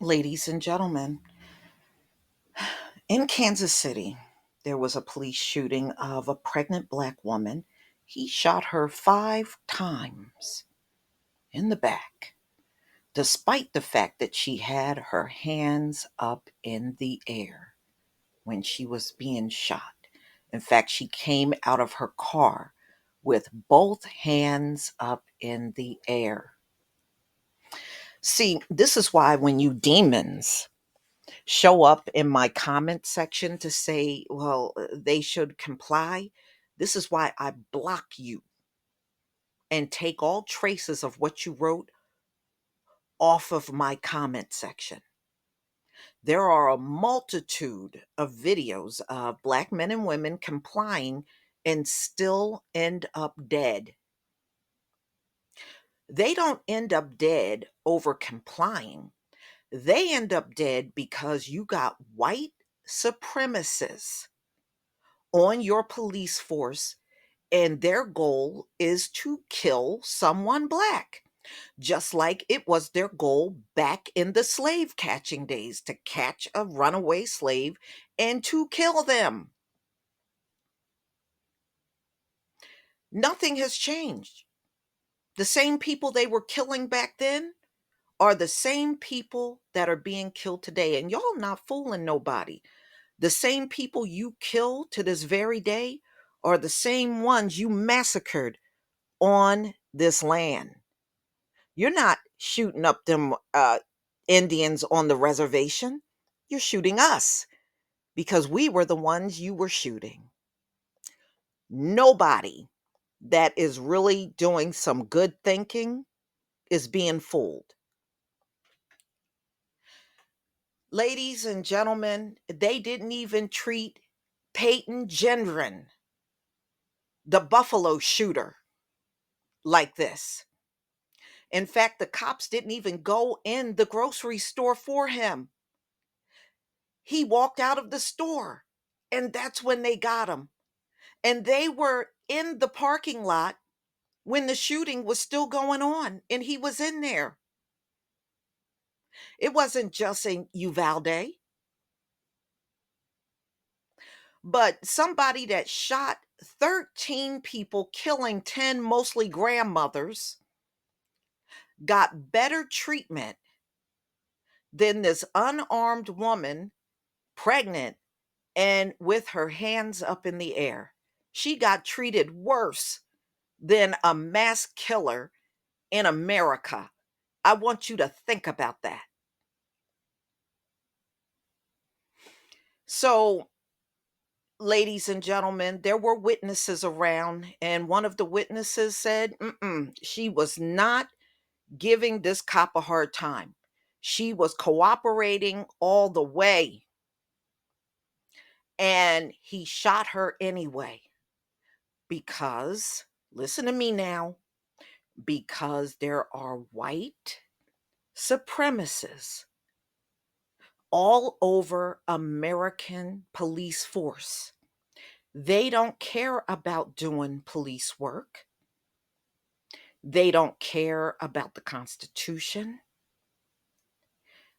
Ladies and gentlemen, in Kansas City, there was a police shooting of a pregnant black woman. He shot her 5 times in the back, despite the fact that she had her hands up in the air when she was being shot. In fact, she came out of her car with both hands up in the air. See, this is why when you demons show up in my comment section to say, well, they should comply, this is why I block you and take all traces of what you wrote off of my comment section. There are a multitude of videos of black men and women complying and still end up dead. They don't end up dead over complying. They end up dead because you got white supremacists on your police force, and their goal is to kill someone black, just like it was their goal back in the slave catching days to catch a runaway slave and to kill them. Nothing has changed. The same people they were killing back then are the same people that are being killed today. And y'all not fooling nobody. The same people you kill to this very day are the same ones you massacred on this land. You're not shooting up them Indians on the reservation. You're shooting us because we were the ones you were shooting. Nobody that is really doing some good thinking is being fooled. Ladies and gentlemen, they didn't even treat Peyton Gendron, the Buffalo shooter, like this. In fact, the cops didn't even go in the grocery store for him. He walked out of the store, and that's when they got him. And they were in the parking lot when the shooting was still going on, and he was in there. It wasn't just in Uvalde, but somebody that shot 13 people, killing 10 mostly grandmothers, got better treatment than this unarmed woman, pregnant and with her hands up in the air. She got treated worse than a mass killer in America. I want you to think about that. So, ladies and gentlemen, there were witnesses around, and one of the witnesses said, she was not giving this cop a hard time. She was cooperating all the way, and he shot her anyway because, listen to me now, because there are white supremacists all over American police force. They don't care about doing police work. They don't care about the Constitution.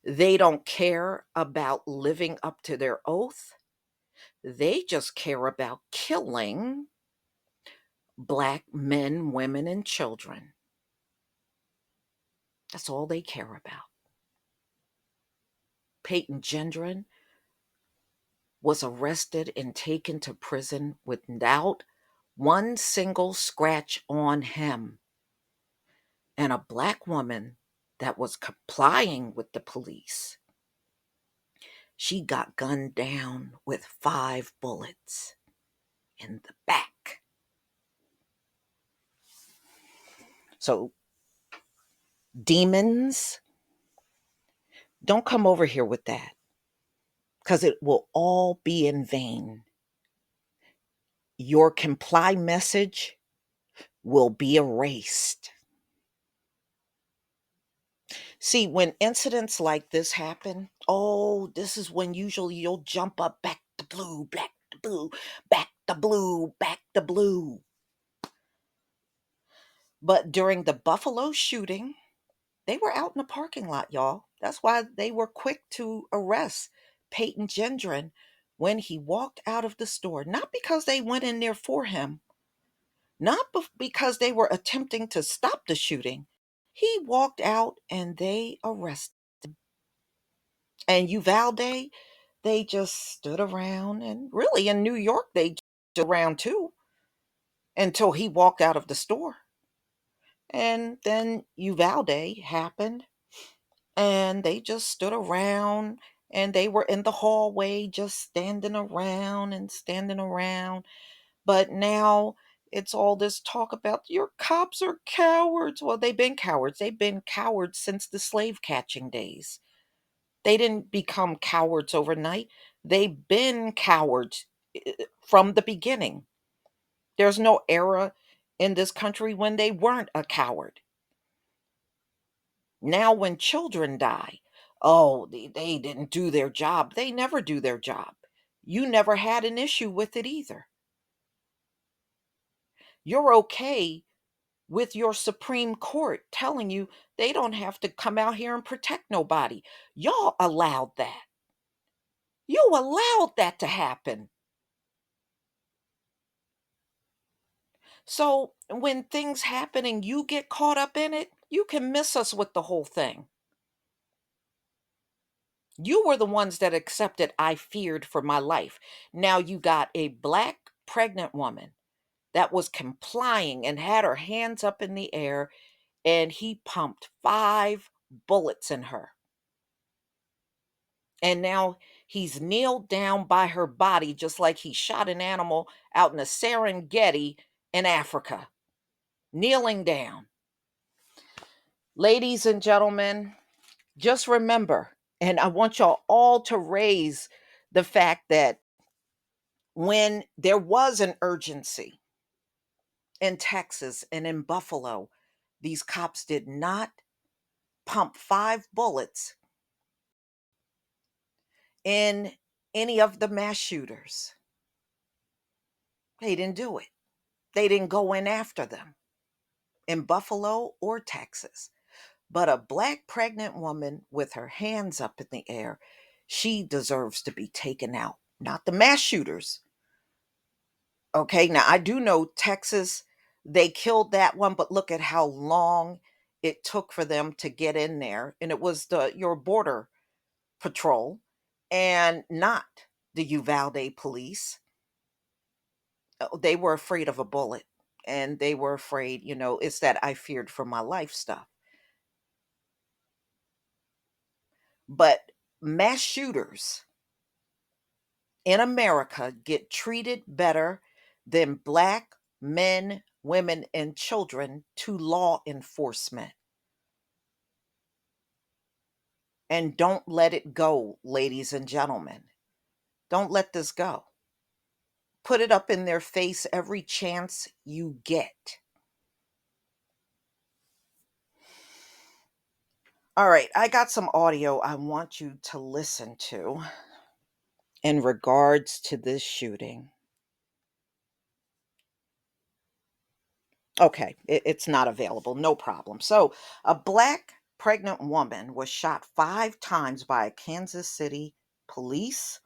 They don't care about living up to their oath. They just care about killing black men, women, and children. That's all they care about. Peyton Gendron was arrested and taken to prison without one single scratch on him. And a black woman that was complying with the police, she got gunned down with 5 bullets in the back. So, demons, don't come over here with that because it will all be in vain. Your comply message will be erased. See, when incidents like this happen, oh, this is when usually you'll jump up, back the blue, black the blue, back the blue, back the blue. But during the Buffalo shooting, They were out in the parking lot, y'all. That's why they were quick to arrest Peyton Gendron when he walked out of the store. Not because they went in there for him, not because they were attempting to stop the shooting. He walked out and they arrested him. And Uvalde, they just stood around. And really in New York, they stood around too until he walked out of the store. And then Uvalde happened and they just stood around and they were in the hallway just standing around and standing around. But now it's all this talk about your cops are cowards. Well, they've been cowards. They've been cowards since the slave catching days. They didn't become cowards overnight. They've been cowards from the beginning. There's no era in this country when they weren't a coward. Now, when children die, oh, they didn't do their job. They never do their job. You never had an issue with it either. You're okay with your Supreme Court telling you they don't have to come out here and protect nobody. Y'all allowed that. You allowed that to happen. So when things happen and you get caught up in it, you can miss us with the whole thing. You were the ones that accepted I feared for my life. Now you got a black pregnant woman that was complying and had her hands up in the air, and he pumped 5 bullets in her. And now he's kneeled down by her body just like he shot an animal out in the Serengeti in Africa, kneeling down. Ladies and gentlemen, just remember, and I want y'all all to raise the fact that when there was an urgency in Texas and in Buffalo, these cops did not pump 5 bullets in any of the mass shooters. They didn't do it. They didn't go in after them in Buffalo or Texas. But a black pregnant woman with her hands up in the air, she deserves to be taken out, not the mass shooters. Okay, now I do know Texas, they killed that one, but look at how long it took for them to get in there. And it was your border patrol and not the Uvalde police. They were afraid of a bullet and they were afraid, it's that I feared for my life stuff. But mass shooters in America get treated better than black men, women, and children to law enforcement. And don't let it go, ladies and gentlemen. Don't let this go. Put it up in their face every chance you get. All right, I got some audio I want you to listen to in regards to this shooting. Okay, it's not available. No problem. So, a black pregnant woman was shot 5 times by Kansas City police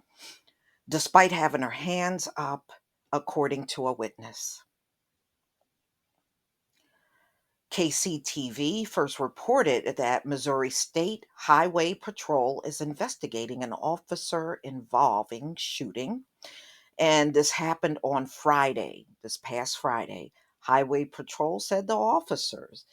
despite having her hands up, according to a witness. KCTV first reported that Missouri State Highway Patrol is investigating an officer involving shooting. And this happened on Friday, this past Friday. Highway Patrol said the officers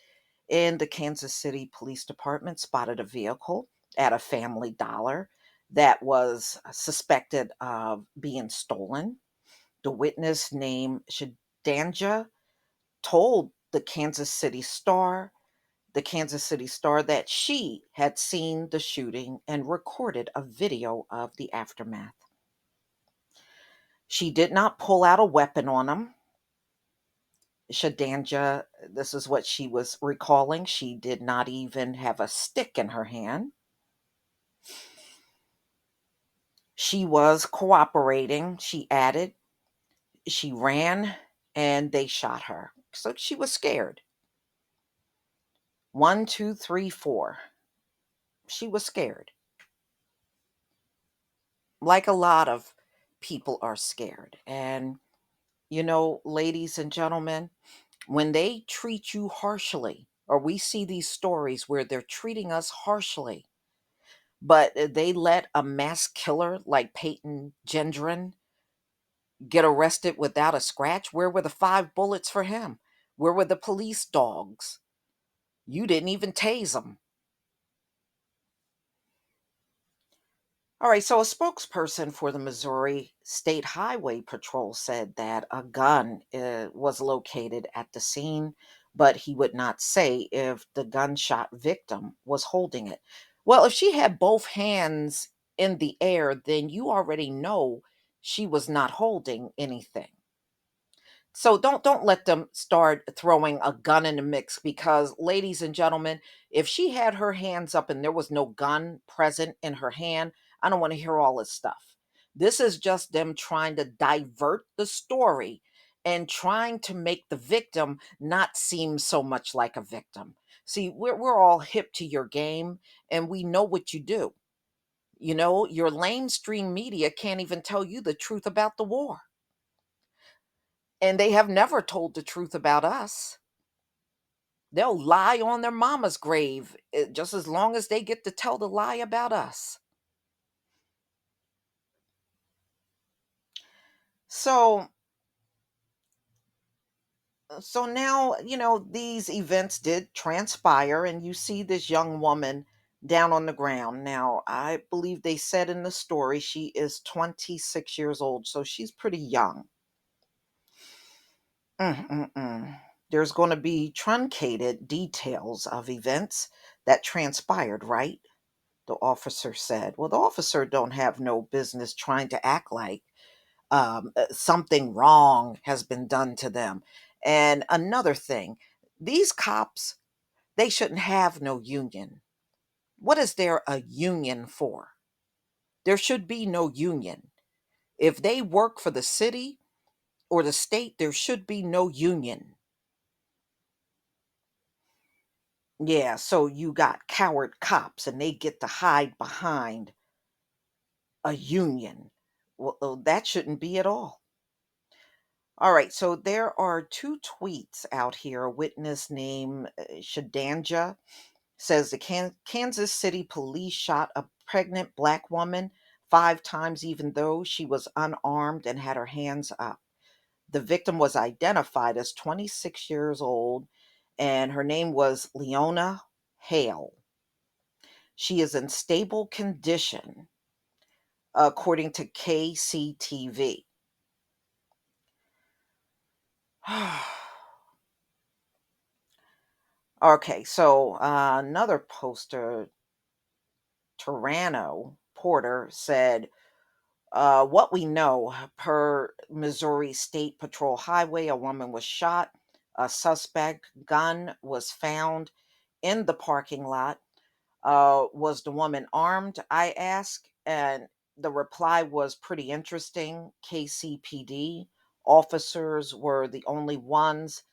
in the Kansas City Police Department spotted a vehicle at a Family Dollar that was suspected of being stolen. The witness named Shadanja told the Kansas City Star that she had seen the shooting and recorded a video of the aftermath. She did not pull out a weapon on him. Shadanja, this is what she was recalling. She did not even have a stick in her hand. She was cooperating, she added. She ran and they shot her. So she was scared. One, two, three, four. She was scared, like a lot of people are scared. And, ladies and gentlemen, when they treat you harshly, or we see these stories where they're treating us harshly, but they let a mass killer like Peyton Gendron get arrested without a scratch, where were the 5 bullets for him? Where were the police dogs? You didn't even tase them. All right, so a spokesperson for the Missouri State Highway Patrol said that a gun was located at the scene, but he would not say if the gunshot victim was holding it. Well, if she had both hands in the air, then you already know she was not holding anything. So don't let them start throwing a gun in the mix, because ladies and gentlemen, if she had her hands up and there was no gun present in her hand, I don't want to hear all this stuff. This is just them trying to divert the story and trying to make the victim not seem so much like a victim. See, we're all hip to your game, and we know what you do. Your lamestream media can't even tell you the truth about the war. And they have never told the truth about us. They'll lie on their mama's grave, just as long as they get to tell the lie about us. So, so now, these events did transpire, and you see this young woman down on the ground. Now, I believe they said in the story she is 26 years old, so she's pretty young. Mm-mm-mm. There's going to be truncated details of events that transpired, right? The officer said. Well, the officer don't have no business trying to act like something wrong has been done to them. And another thing, these cops, they shouldn't have no union. What is there a union for? There should be no union. If they work for the city or the state, there should be no union. Yeah, so you got coward cops and they get to hide behind a union. Well, that shouldn't be at all. All right, so there are two tweets out here. A witness named Shadanja says the Kansas City police shot a pregnant black woman 5 times, even though she was unarmed and had her hands up. The victim was identified as 26 years old, and her name was Leonna Hale. She is in stable condition, according to KCTV. Okay, so another poster, Tarano Porter, said, what we know per Missouri State Patrol Highway, a woman was shot. A suspect gun was found in the parking lot. Was the woman armed? I asked. And the reply was pretty interesting. KCPD officers were the only ones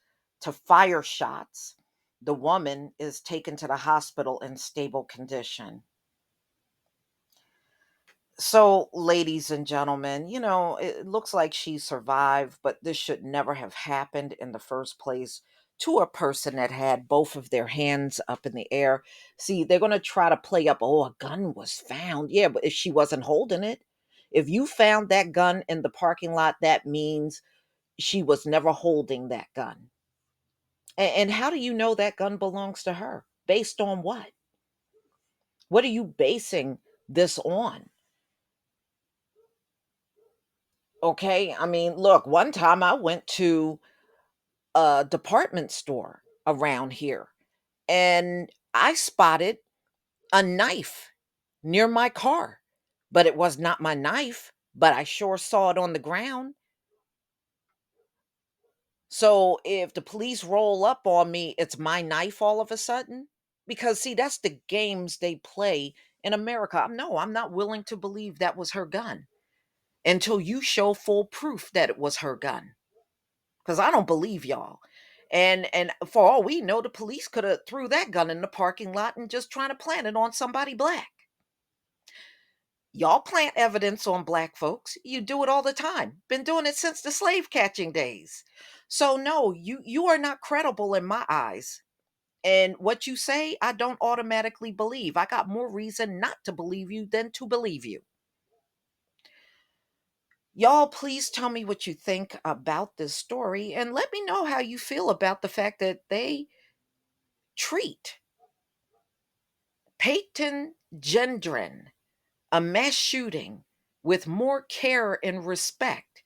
to fire shots. The woman is taken to the hospital in stable condition. So, ladies and gentlemen, it looks like she survived, but this should never have happened in the first place to a person that had both of their hands up in the air. See, they're going to try to play up, oh, a gun was found. Yeah, but if she wasn't holding it, if you found that gun in the parking lot, that means she was never holding that gun. And how do you know that gun belongs to her? Based on what? What are you basing this on? Okay. I mean, look, one time I went to a department store around here and I spotted a knife near my car, but it was not my knife, but I sure saw it on the ground. So if the police roll up on me, it's my knife all of a sudden. Because see, that's the games they play in America. No, I'm not willing to believe that was her gun until you show full proof that it was her gun. Because I don't believe y'all. And for all we know, the police could have threw that gun in the parking lot and just trying to plant it on somebody black. Y'all plant evidence on black folks. You do it all the time. Been doing it since the slave catching days. So no, you are not credible in my eyes. And what you say, I don't automatically believe. I got more reason not to believe you than to believe you. Y'all, please tell me what you think about this story and let me know how you feel about the fact that they treat Peyton Gendron, a mass shooting, with more care and respect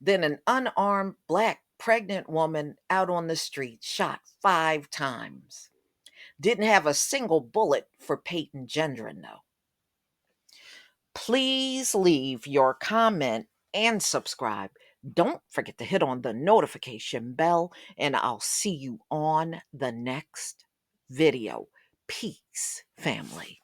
than an unarmed black pregnant woman out on the street shot 5 times. Didn't have a single bullet for Peyton Gendron, though. Please leave your comment and subscribe. Don't forget to hit on the notification bell, and I'll see you on the next video. Peace, family.